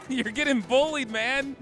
You're getting bullied, man.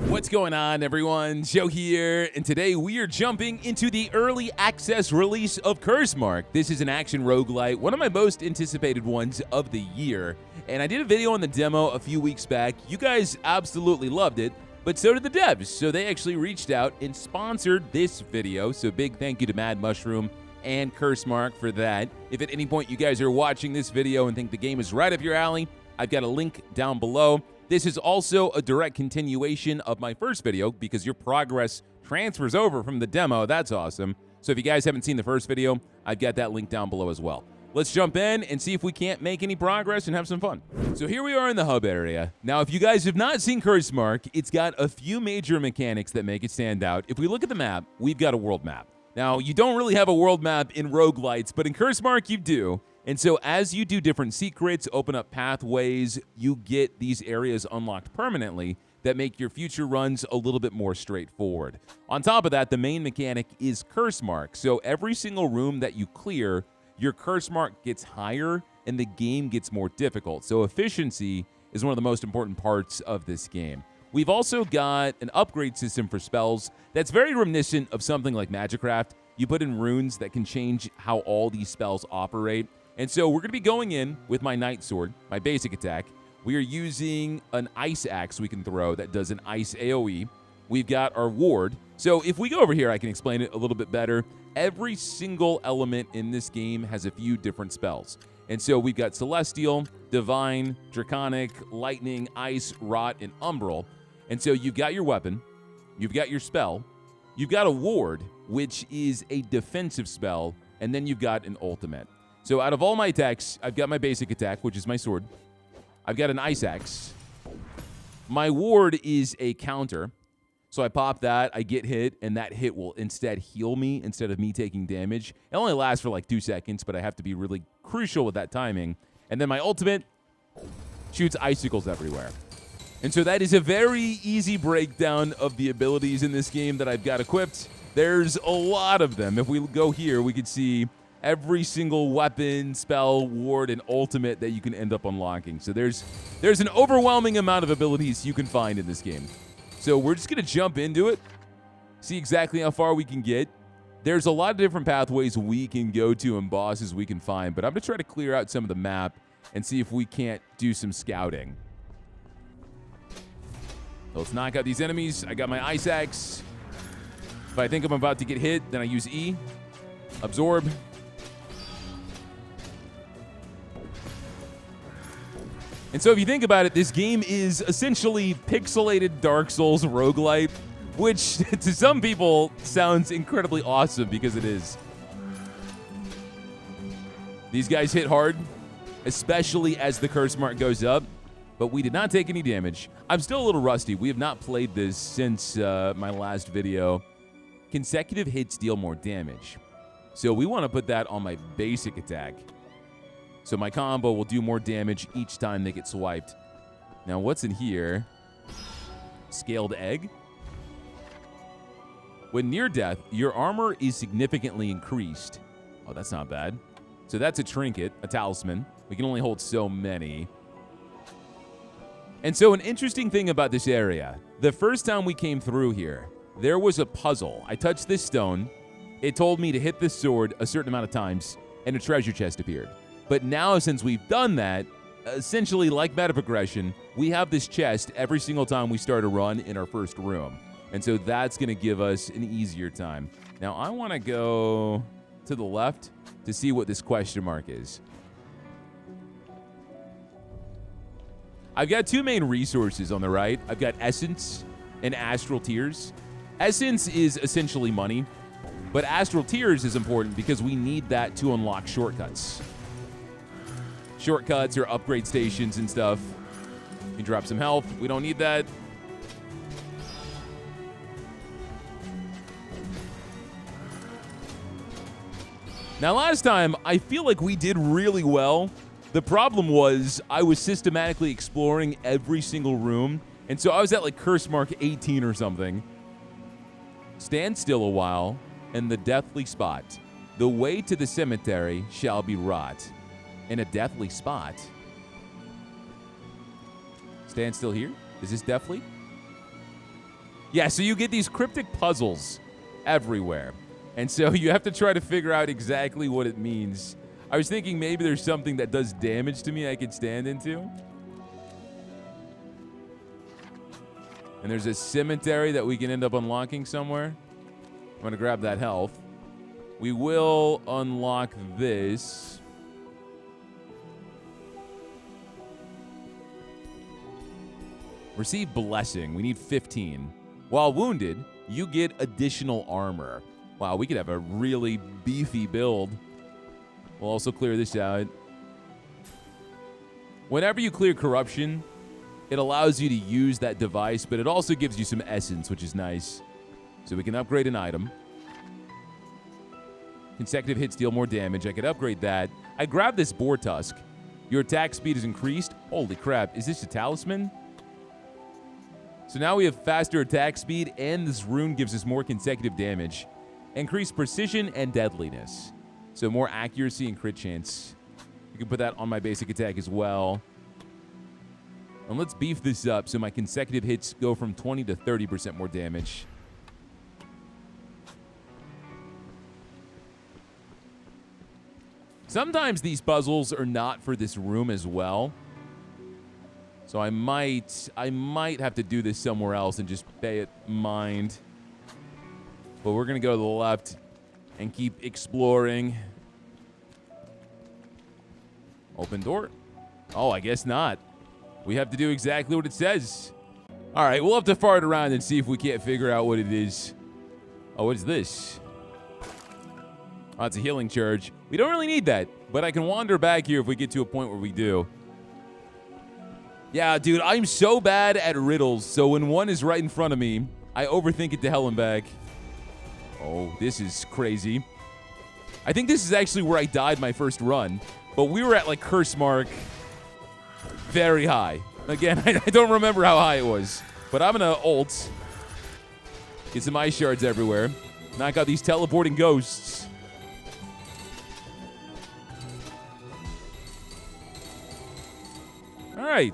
What's going on, everyone? Joe here, and today we are jumping into the early access release of Cursemark. This is an action roguelite, one of my most anticipated ones of the year, and I did a video on the demo a few weeks back. You guys absolutely loved it, but so did the devs, so they actually reached out and sponsored this video, so big thank you to Mad Mushroom and Cursemark for that. If at any point you guys are watching this video and think the game is right up your alley, I've got a link down below. This is also a direct continuation of my first video because your progress transfers over from the demo. That's awesome. So if you guys haven't seen the first video, I've got that link down below as well. Let's jump in and see if we can't make any progress and have some fun. So here we are in the hub area. Now, if you guys have not seen Cursemark, it's got a few major mechanics that make it stand out. If we look at the map, we've got a world map. Now, you don't really have a world map in roguelites, but in Cursemark you do. And so as you do different secrets, open up pathways, you get these areas unlocked permanently that make your future runs a little bit more straightforward. On top of that, the main mechanic is Cursemark. So every single room that you clear, your Cursemark gets higher and the game gets more difficult. So efficiency is one of the most important parts of this game. We've also got an upgrade system for spells that's very reminiscent of something like Magicraft. You put in runes that can change how all these spells operate. And so we're going to be going in with my Knight Sword, my basic attack. We are using an Ice Axe we can throw that does an Ice AoE. We've got our Ward. So if we go over here, I can explain it a little bit better. Every single element in this game has a few different spells. And so we've got Celestial, Divine, Draconic, Lightning, Ice, Rot, and Umbral. And so you've got your weapon, you've got your spell, you've got a ward, which is a defensive spell, and then you've got an ultimate. So out of all my attacks, I've got my basic attack, which is my sword. I've got an Ice Axe. My ward is a counter. So I pop that, I get hit, and that hit will instead heal me instead of me taking damage. It only lasts for like 2 seconds, but I have to be really crucial with that timing. And then my ultimate shoots icicles everywhere. And so that is a very easy breakdown of the abilities in this game that I've got equipped. There's a lot of them. If we go here, we can see every single weapon, spell, ward, and ultimate that you can end up unlocking. So there's an overwhelming amount of abilities you can find in this game. So we're just going to jump into it, see exactly how far we can get. There's a lot of different pathways we can go to and bosses we can find, but I'm going to try to clear out some of the map and see if we can't do some scouting. Let's knock out these enemies. I got my Ice Axe. If I think I'm about to get hit, then I use E. Absorb. And so if you think about it, this game is essentially pixelated Dark Souls roguelite, which to some people sounds incredibly awesome because it is. These guys hit hard, especially as the Cursemark goes up. But we did not take any damage. I'm still a little rusty. We have not played this since my last video. Consecutive hits deal more damage. So we want to put that on my basic attack. So my combo will do more damage each time they get swiped. Now what's in here? Scaled egg. When near death, your armor is significantly increased. Oh, that's not bad. So that's a trinket, a talisman. We can only hold so many. And so an interesting thing about this area, the first time we came through here, there was a puzzle. I touched this stone. It told me to hit this sword a certain amount of times, and a treasure chest appeared. But now, since we've done that, essentially like meta progression, we have this chest every single time we start a run in our first room. And so that's going to give us an easier time. Now, I want to go to the left to see what this question mark is. I've got 2 main resources on the right. I've got Essence and Astral Tears. Essence is essentially money, but Astral Tears is important because we need that to unlock shortcuts. Shortcuts or upgrade stations and stuff. You drop some health. We don't need that. Now, last time, I feel like we did really well. The problem was I was systematically exploring every single room, and so I was at like Cursemark 18 or something. Stand still a while, and the deathly spot. The way to the cemetery shall be wrought. In a deathly spot. Stand still here. Is this deathly? Yeah, so you get these cryptic puzzles everywhere. And so you have to try to figure out exactly what it means. I was thinking maybe there's something that does damage to me I could stand into. And there's a cemetery that we can end up unlocking somewhere. I'm going to grab that health. We will unlock this. Receive blessing. We need 15. While wounded, you get additional armor. Wow, we could have a really beefy build. We'll also clear this out. Whenever you clear corruption, it allows you to use that device, but it also gives you some essence, which is nice. So we can upgrade an item. Consecutive hits deal more damage. I could upgrade that. I grabbed this boar tusk. Your attack speed is increased. Holy crap. Is this a talisman? So now we have faster attack speed, and this rune gives us more consecutive damage. Increased precision and deadliness. So more accuracy and crit chance. You can put that on my basic attack as well. And let's beef this up so my consecutive hits go from 20 to 30% more damage. Sometimes these puzzles are not for this room as well. So I might have to do this somewhere else and just pay it mind. But we're going to go to the left and keep exploring. Open door. Oh, I guess not. We have to do exactly what it says. All right, we'll have to fart around and see if we can't figure out what it is. Oh, what is this? Oh, it's a healing charge. We don't really need that, but I can wander back here if we get to a point where we do. Yeah, dude, I'm so bad at riddles, so when one is right in front of me, I overthink it to hell and back. Oh, this is crazy. I think this is actually where I died my first run, but we were at, like, Cursemark very high. Again, I don't remember how high it was, but I'm going to ult. Get some ice shards everywhere. Knock out these teleporting ghosts. All right.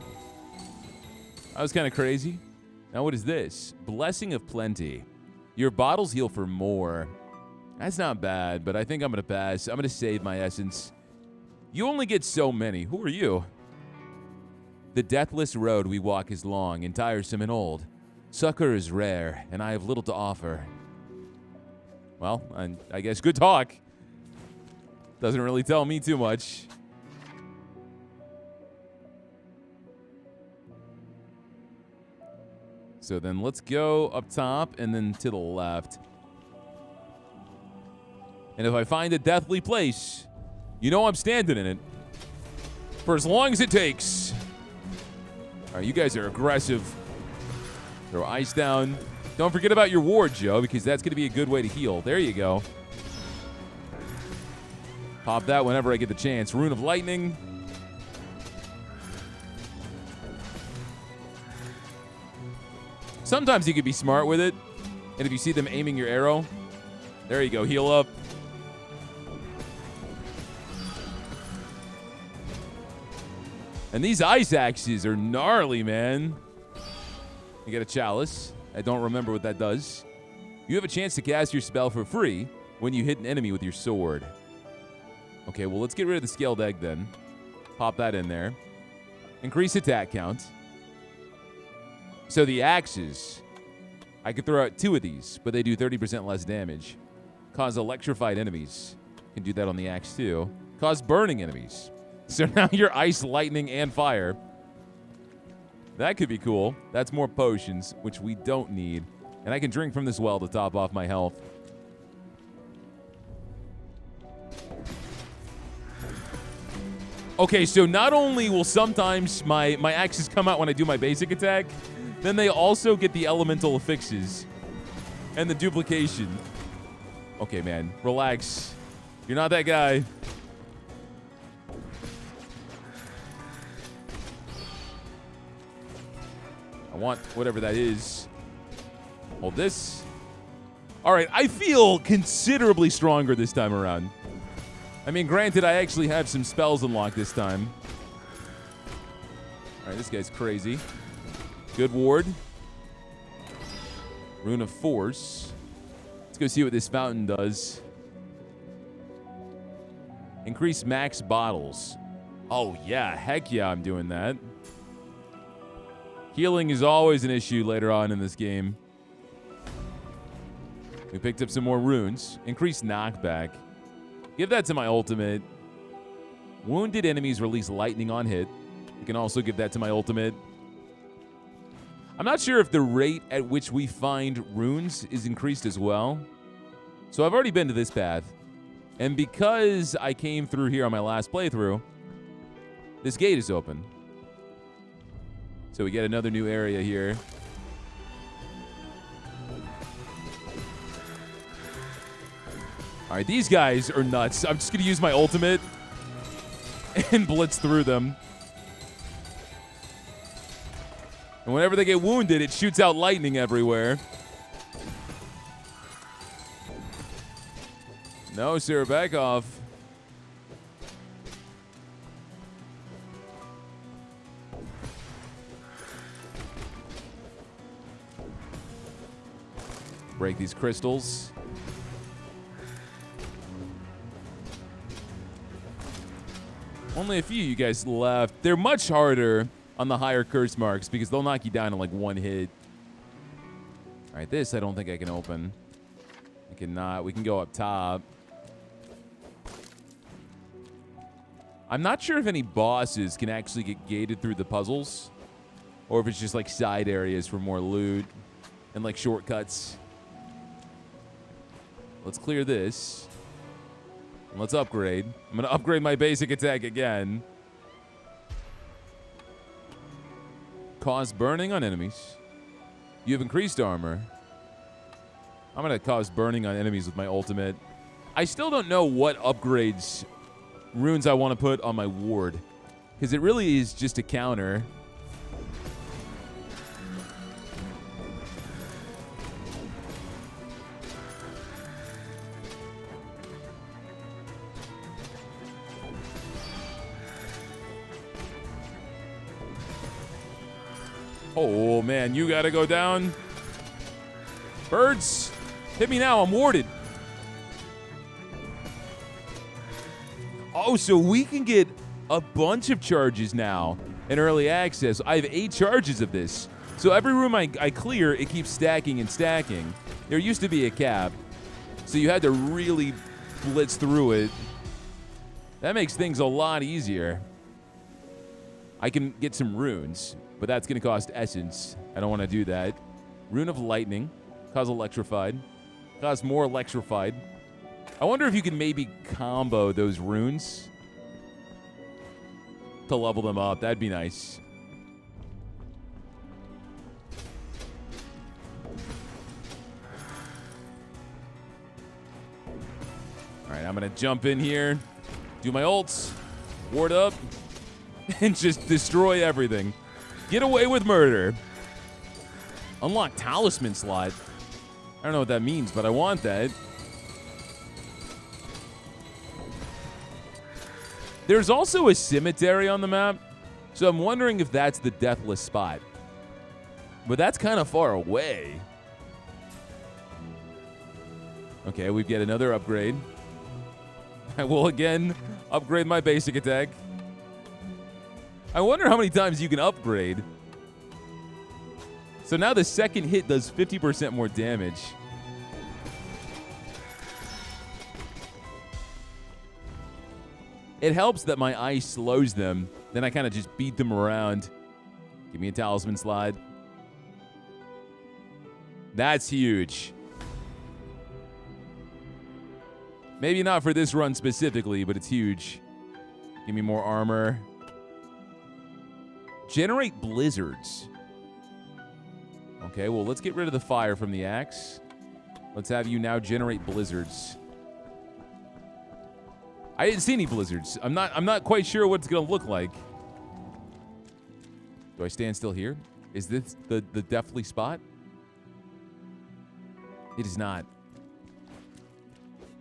That was kind of crazy. Now what is this? Blessing of Plenty. Your bottles heal for more. That's not bad, but I think I'm going to pass. I'm going to save my essence. You only get so many. Who are you? The deathless road we walk is long and tiresome and old. Succor is rare, and I have little to offer. Well, I guess good talk. Doesn't really tell me too much. So then let's go up top and then to the left. And if I find a deathly place, you know I'm standing in it. For as long as it takes. All right, you guys are aggressive. Throw ice down. Don't forget about your ward, Joe, because that's going to be a good way to heal. There you go. Pop that whenever I get the chance. Rune of Lightning. Sometimes you can be smart with it. And if you see them aiming your arrow, there you go, heal up. And these ice axes are gnarly, man. You get a chalice. I don't remember what that does. You have a chance to cast your spell for free when you hit an enemy with your sword. Okay, well, let's get rid of the scaled egg then. Pop that in there. Increase attack count. So the axes, I could throw out 2 of these, but they do 30% less damage. Cause electrified enemies. Can do that on the axe too. Cause burning enemies. So now you're ice, lightning, and fire. That could be cool. That's more potions, which we don't need. And I can drink from this well to top off my health. Okay, so not only will sometimes my axes come out when I do my basic attack, then they also get the elemental affixes and the duplication. Okay, man, relax. You're not that guy. I want whatever that is. Hold this. All right, I feel considerably stronger this time around. I mean, granted, I actually have some spells unlocked this time. All right, this guy's crazy. Good ward. Rune of Force. Let's go see what this fountain does. Increase max bottles. Oh, yeah. Heck yeah, I'm doing that. Healing is always an issue later on in this game. We picked up some more runes. Increase knockback. Give that to my ultimate. Wounded enemies release lightning on hit. You can also give that to my ultimate. I'm not sure if the rate at which we find runes is increased as well. So I've already been to this path. And because I came through here on my last playthrough, this gate is open. So we get another new area here. All right, these guys are nuts. I'm just going to use my ultimate and blitz through them. And whenever they get wounded, it shoots out lightning everywhere. No, sir, back off. Break these crystals. Only a few of you guys left. They're much harder on the higher curse marks because they'll knock you down in like one hit. All right, this I don't think I can open. I cannot. We can go up top. I'm not sure if any bosses can actually get gated through the puzzles or if it's just like side areas for more loot and like shortcuts. Let's clear this. And let's upgrade. I'm going to upgrade my basic attack again. Cause burning on enemies. You have increased armor. I'm going to cause burning on enemies with my ultimate. I still don't know what upgrades runes I want to put on my ward, because it really is just a counter. Oh, man, you got to go down. Birds, hit me now. I'm warded. Oh, so we can get a bunch of charges now in early access. I have 8 charges of this. So every room I clear, it keeps stacking and stacking. There used to be a cap, so you had to really blitz through it. That makes things a lot easier. I can get some runes, but that's going to cost essence. I don't want to do that. Rune of Lightning. Cause electrified. Cause more electrified. I wonder if you can maybe combo those runes to level them up. That'd be nice. All right, I'm going to jump in here, do my ults, ward up, and just destroy everything. Get away with murder. Unlock talisman slot. I don't know what that means, but I want that. There's also a cemetery on the map, so I'm wondering if that's the deathless spot. But that's kind of far away. Okay, we get another upgrade. I will again upgrade my basic attack. I wonder how many times you can upgrade. So now the second hit does 50% more damage. It helps that my ice slows them. Then I kind of just beat them around. Give me a talisman slide. That's huge. Maybe not for this run specifically, but it's huge. Give me more armor. Generate blizzards. Okay, well, let's get rid of the fire from the axe. Let's have you now generate blizzards. I didn't see any blizzards. I'm not quite sure what it's gonna look like. Do I stand still here? Is this the deathly spot? It is not.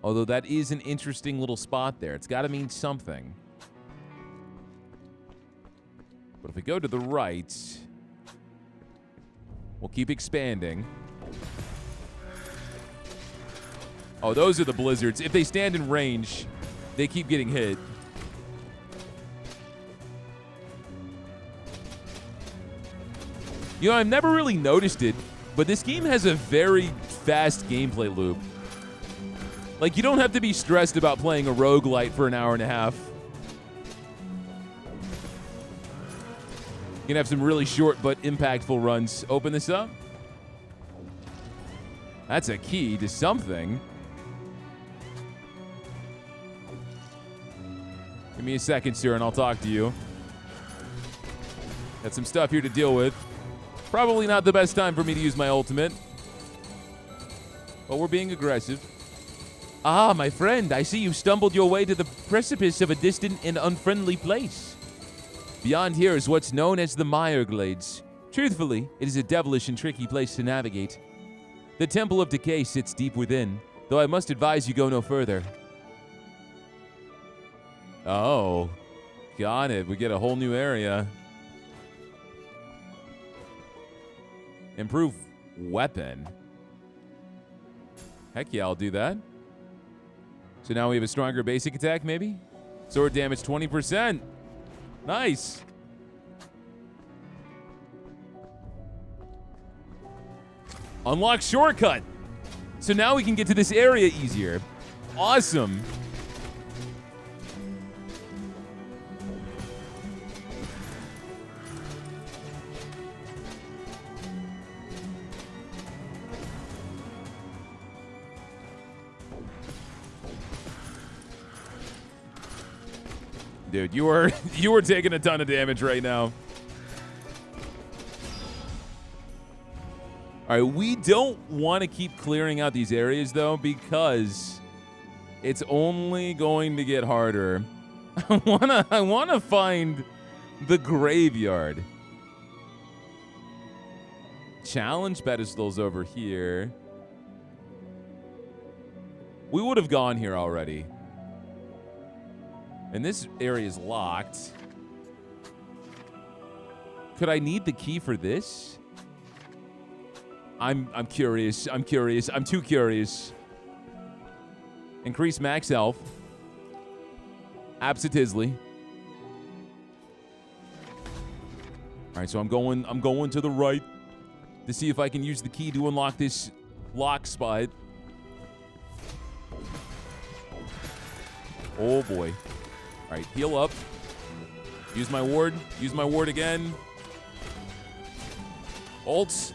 Although that is an interesting little spot there. It's gotta mean something. But if we go to the right, We'll keep expanding. Oh, those are the blizzards. If they stand in range, they keep getting hit. You know, I've never really noticed it, but this game has a very fast gameplay loop. Like, you don't have to be stressed about playing a roguelite for an hour and a half. You can have some really short but impactful runs. Open this up. That's a key to something. Give me a second, sir, and I'll talk to you. Got some stuff here to deal with. Probably not the best time for me to use my ultimate. But we're being aggressive. Ah, my friend, I see you've stumbled your way to the precipice of a distant and unfriendly place. Beyond here is what's known as the Mire Glades. Truthfully, it is a devilish and tricky place to navigate. The Temple of Decay sits deep within, though I must advise you go no further. Oh, got it. We get a whole new area. Improve weapon. Heck yeah, I'll do that. So now we have a stronger basic attack, maybe? Sword damage 20%. Nice. Unlock shortcut. So now we can get to this area easier. Awesome. Dude, you were taking a ton of damage right now. All right, we don't want to keep clearing out these areas, though, because it's only going to get harder. I wanna find the graveyard. Challenge pedestals over here. We would have gone here already. And this area is locked. Could I need the key for this? I'm curious. I'm curious. I'm too curious. Increase max health. Absolutely. All right, so I'm going to the right to see if I can use the key to unlock this lock spot. Oh boy. All right, heal up. Use my ward. Use my ward again. Ults.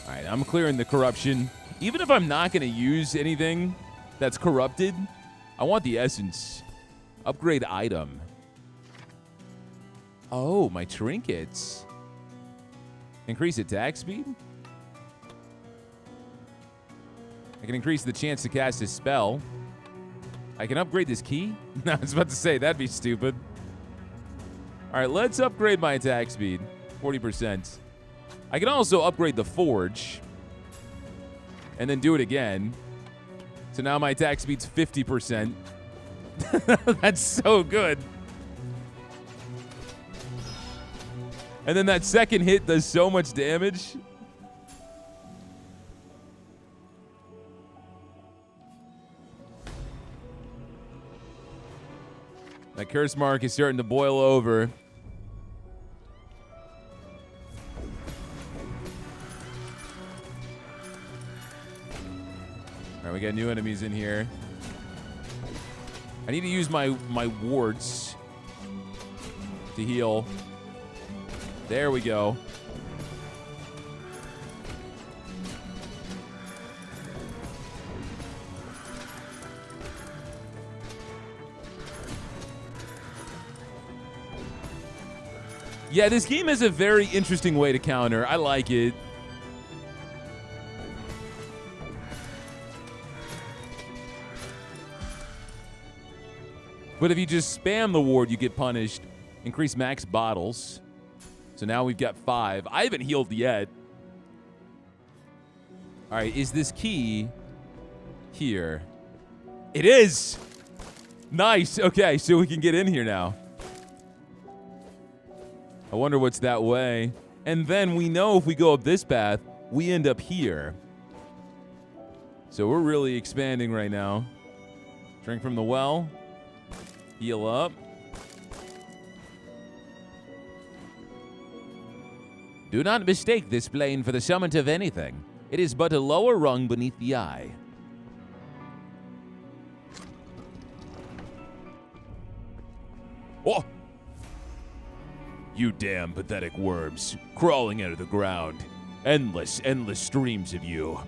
All right, I'm clearing the corruption. Even if I'm not going to use anything that's corrupted, I want the essence. Upgrade item. Oh, my trinkets. Increase attack speed? I can increase the chance to cast a spell. I can upgrade this key? No, I was about to say, that'd be stupid. All right, let's upgrade my attack speed. 40%. I can also upgrade the forge. And then do it again. So now my attack speed's 50%. That's so good. And then that second hit does so much damage. That Cursemark is starting to boil over. All right, we got new enemies in here. I need to use my wards to heal. There we go. Yeah, this game has a very interesting way to counter. I like it. But if you just spam the ward, you get punished. Increase max bottles. So now we've got 5. I haven't healed yet. All right, is this key here? It is! Nice. Okay, so we can get in here now. I wonder what's that way. And then we know if we go up this path, we end up here. So we're really expanding right now. Drink from the well. Heal up. Do not mistake this plane for the summit of anything. It is but a lower rung beneath the eye. Oh! You damn pathetic worms, crawling out of the ground. Endless, endless streams of you.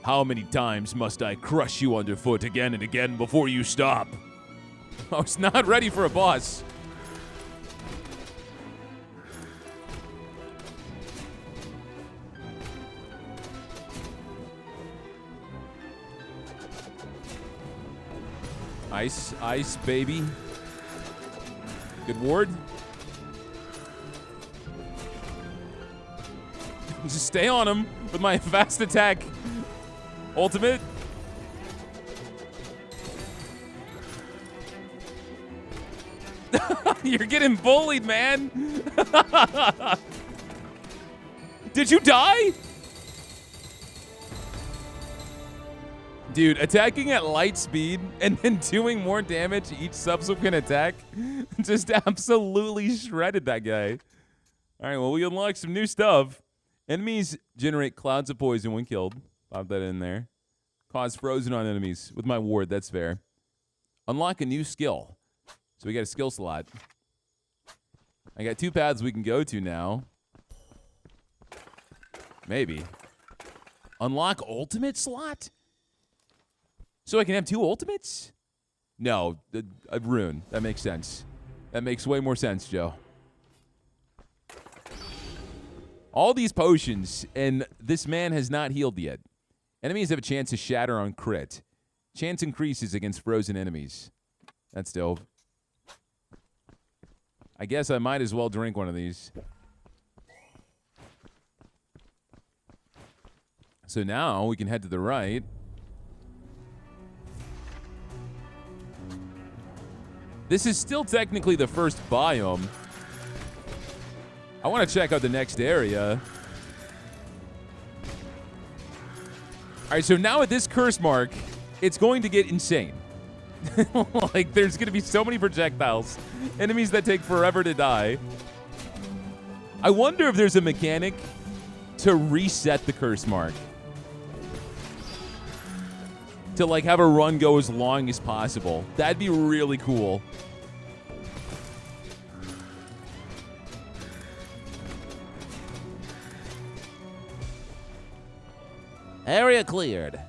How many times must I crush you underfoot again and again before you stop? I was not ready for a boss. Ice, ice, baby. Good ward. Just stay on him with my fast attack ultimate. You're getting bullied, man. Did you die? Dude, attacking at light speed and then doing more damage each subsequent attack just absolutely shredded that guy. All right, well, we unlocked some new stuff. Enemies generate clouds of poison when killed. Pop that in there. Cause frozen on enemies with my ward. That's fair. Unlock a new skill. So we got a skill slot. I got 2 paths we can go to now. Maybe. Unlock ultimate slot? So I can have 2 ultimates? No, a rune. That makes sense. That makes way more sense, Joe. All these potions, and this man has not healed yet. Enemies have a chance to shatter on crit. Chance increases against frozen enemies. That's dope. I guess I might as well drink one of these. So now we can head to the right. This is still technically the first biome. I want to check out the next area. All right, so now at this Cursemark, it's going to get insane. Like, there's going to be so many projectiles. Enemies that take forever to die. I wonder if there's a mechanic to reset the Cursemark. To, like, have a run go as long as possible. That'd be really cool. Area cleared.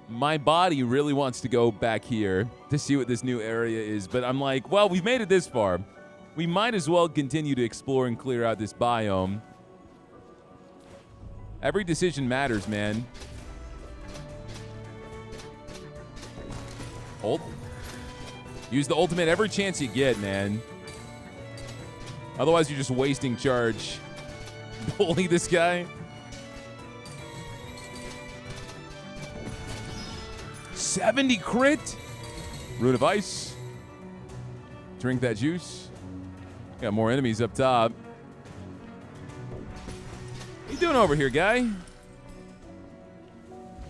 My body really wants to go back here to see what this new area is, but I'm like, well, we've made it this far. We might as well continue to explore and clear out this biome. Every decision matters, man. Ult. Use the ultimate every chance you get, man. Otherwise, you're just wasting charge. Bully this guy. 70 crit. Root of Ice. Drink that juice. Got more enemies up top. What you doing over here, guy?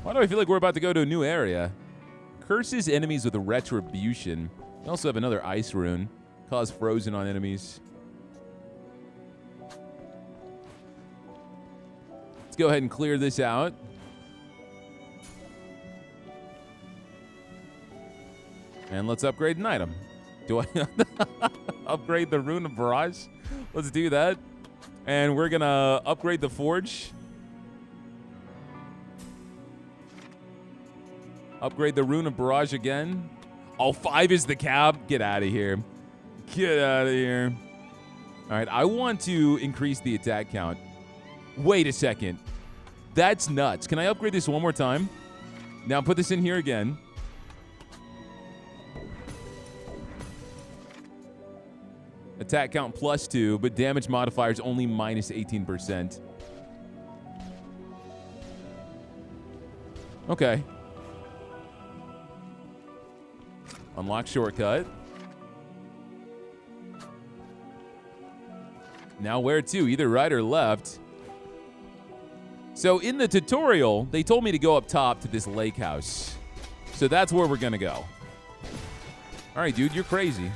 Why do I feel like we're about to go to a new area? Curses enemies with a retribution. We also have another ice rune. Cause frozen on enemies. Let's go ahead and clear this out. And let's upgrade an item. Do I upgrade the Rune of Barrage? Let's do that. And we're going to upgrade the Forge. Upgrade the Rune of Barrage again. Oh, 5 is the cap. Get out of here. Get out of here. All right, I want to increase the attack count. Wait a second. That's nuts. Can I upgrade this one more time? Now put this in here again. Attack count +2, but damage modifier is only -18%. Okay. Unlock shortcut. Now where to? Either right or left. So in the tutorial, they told me to go up top to this lake house. So that's where we're going to go. All right, dude, you're crazy.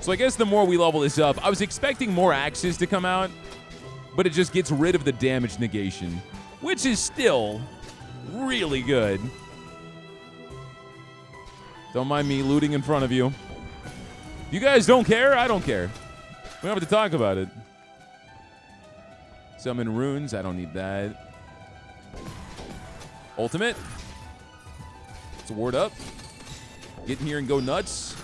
So I guess the more we level this up, I was expecting more axes to come out, but it just gets rid of the damage negation, which is still really good. Don't mind me looting in front of you. You guys don't care? I don't care. We don't have to talk about it. Summon runes. I don't need that. Ultimate. Let's ward up. Get in here and go nuts.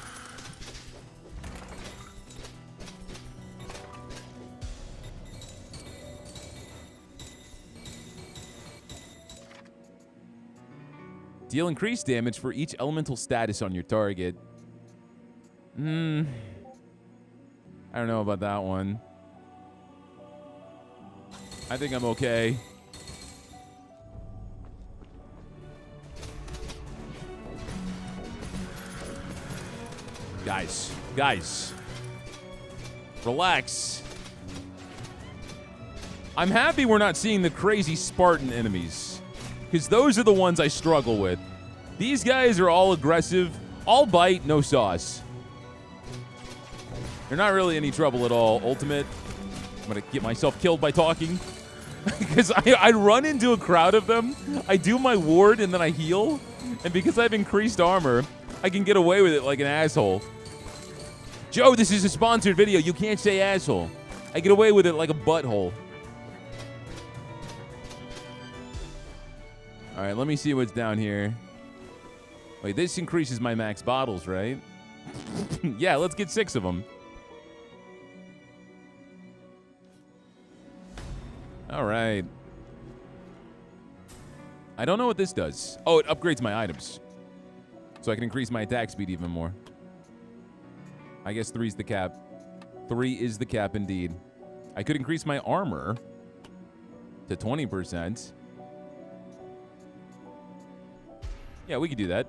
Deal increased damage for each elemental status on your target. I don't know about that one. I think I'm okay. Guys. Relax. I'm happy we're not seeing the crazy Spartan enemies, because those are the ones I struggle with. These guys are all aggressive, all bite, no sauce. They're not really any trouble at all. Ultimate. I'm going to get myself killed by talking. Because I run into a crowd of them, I do my ward, and then I heal. And because I have increased armor, I can get away with it like an asshole. Joe, this is a sponsored video. You can't say asshole. I get away with it like a butthole. All right, let me see what's down here. Wait, this increases my max bottles, right? Yeah, let's get 6 of them. All right. I don't know what this does. Oh, it upgrades my items. So I can increase my attack speed even more. I guess 3's the cap. 3 is the cap indeed. I could increase my armor to 20%. Yeah, we could do that.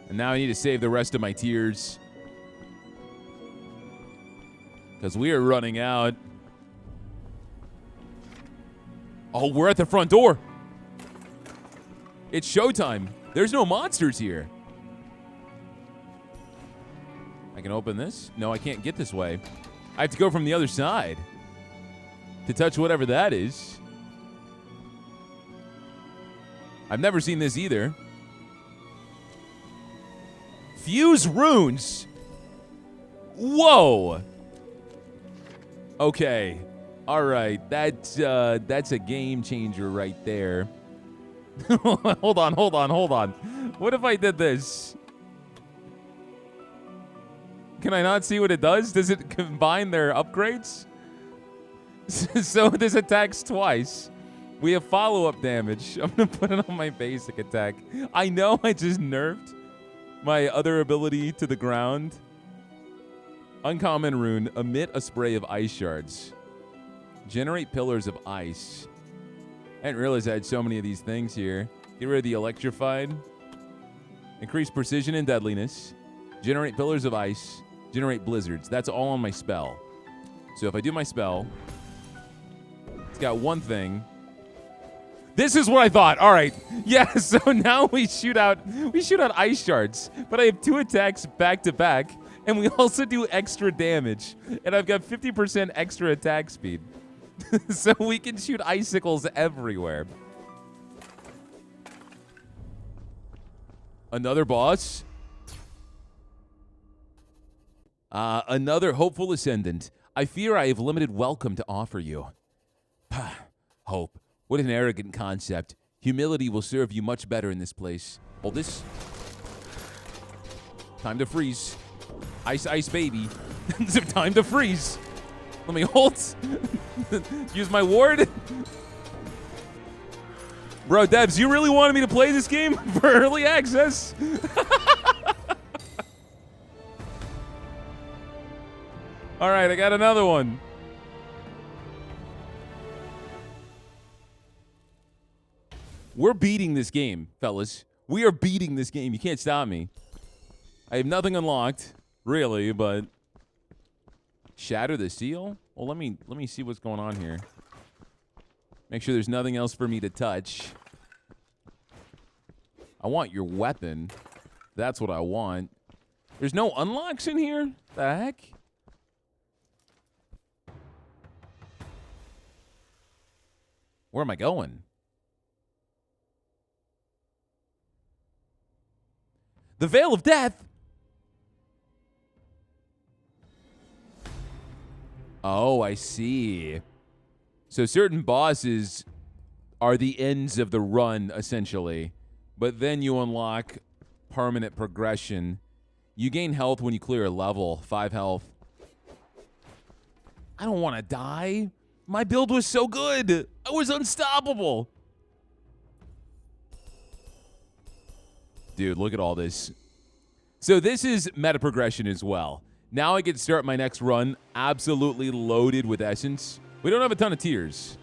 And now I need to save the rest of my tears, because we are running out. Oh, we're at the front door. It's showtime. There's no monsters here. I can open this. No, I can't get this way. I have to go from the other side to touch whatever that is. I've never seen this either. Fuse runes. Whoa. Okay. All right. That's a game changer right there. Hold on. What if I did this? Can I not see what it does? Does it combine their upgrades? So this attacks twice. We have follow-up damage. I'm going to put it on my basic attack. I know I just nerfed my other ability to the ground. Uncommon rune. Emit a spray of ice shards. Generate pillars of ice. I didn't realize I had so many of these things here. Get rid of the electrified. Increase precision and deadliness. Generate pillars of ice. Generate blizzards. That's all on my spell. So if I do my spell, it's got one thing. This is what I thought. All right. Yeah, so now we shoot out ice shards, but I have 2 attacks back to back, and we also do extra damage, and I've got 50% extra attack speed. So we can shoot icicles everywhere. Another boss. Another hopeful ascendant. I fear I have limited welcome to offer you. Hope. What an arrogant concept. Humility will serve you much better in this place. Hold this. Time to freeze. Ice, ice, baby. Time to freeze. Let me hold. Use my ward. Bro, Debs, you really wanted me to play this game for early access? All right, I got another one. We're beating this game, fellas. We are beating this game. You can't stop me. I have nothing unlocked, really, but shatter the seal? Well, let me see what's going on here. Make sure there's nothing else for me to touch. I want your weapon. That's what I want. There's no unlocks in here? The heck? Where am I going? The Veil of Death? Oh, I see. So certain bosses are the ends of the run, essentially. But then you unlock permanent progression. You gain health when you clear a level. 5 health. I don't want to die. My build was so good. I was unstoppable. Dude, look at all this. So this is meta progression as well. Now I get to start my next run absolutely loaded with essence. We don't have a ton of tiers.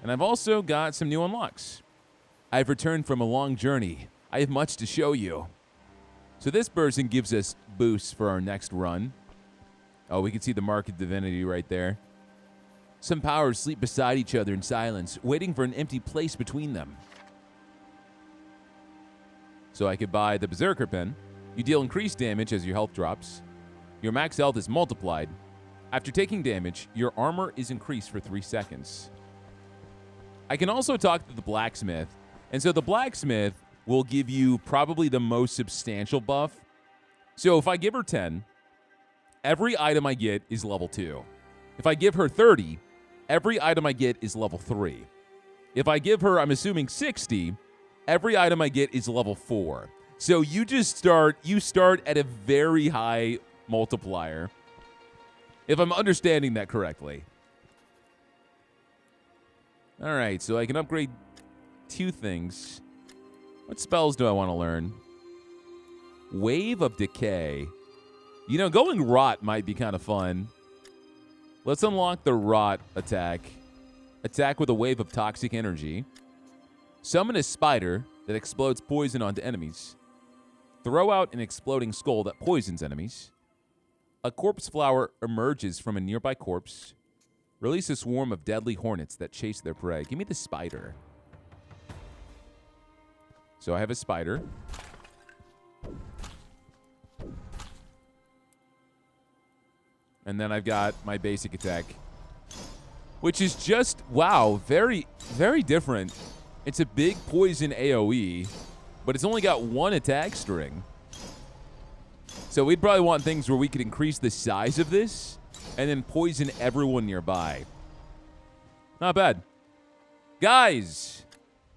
And I've also got some new unlocks. I've returned from a long journey. I have much to show you. So this person gives us boosts for our next run. Oh, we can see the Mark of Divinity right there. Some powers sleep beside each other in silence, waiting for an empty place between them. So I could buy the Berserker Pen. You deal increased damage as your health drops. Your max health is multiplied. After taking damage, your armor is increased for 3 seconds. I can also talk to the blacksmith. And so the blacksmith will give you probably the most substantial buff. So if I give her 10, every item I get is level 2. If I give her 30, every item I get is level 3. If I give her, I'm assuming 60, every item I get is level 4. So you start at a very high multiplier, if I'm understanding that correctly. All right, so I can upgrade 2 things. What spells do I want to learn? Wave of Decay. You know, going Rot might be kind of fun. Let's unlock the Rot attack. Attack with a wave of toxic energy. Summon a spider that explodes poison onto enemies. Throw out an exploding skull that poisons enemies. A corpse flower emerges from a nearby corpse. Release a swarm of deadly hornets that chase their prey. Give me the spider. So I have a spider. And then I've got my basic attack, which is just, wow, very, very different. It's a big poison AoE, but it's only got 1 attack string. So we'd probably want things where we could increase the size of this and then poison everyone nearby. Not bad. Guys,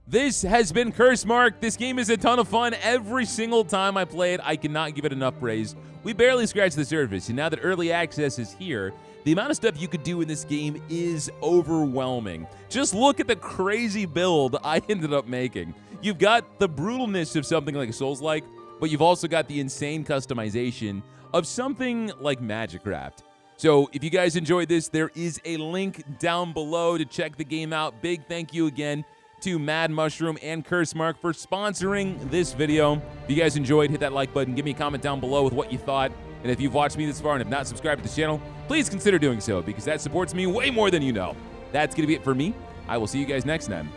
this has been Cursemark. This game is a ton of fun. Every single time I play it, I cannot give it enough praise. We barely scratched the surface, and now that early access is here, the amount of stuff you could do in this game is overwhelming. Just look at the crazy build I ended up making. You've got the brutalness of something like Souls-like, but you've also got the insane customization of something like Magicraft. So if you guys enjoyed this, there is a link down below to check the game out. Big thank you again to Mad Mushroom and Cursemark for sponsoring this video. If you guys enjoyed, hit that like button. Give me a comment down below with what you thought. And if you've watched me this far and have not subscribed to the channel, please consider doing so because that supports me way more than you know. That's going to be it for me. I will see you guys next time.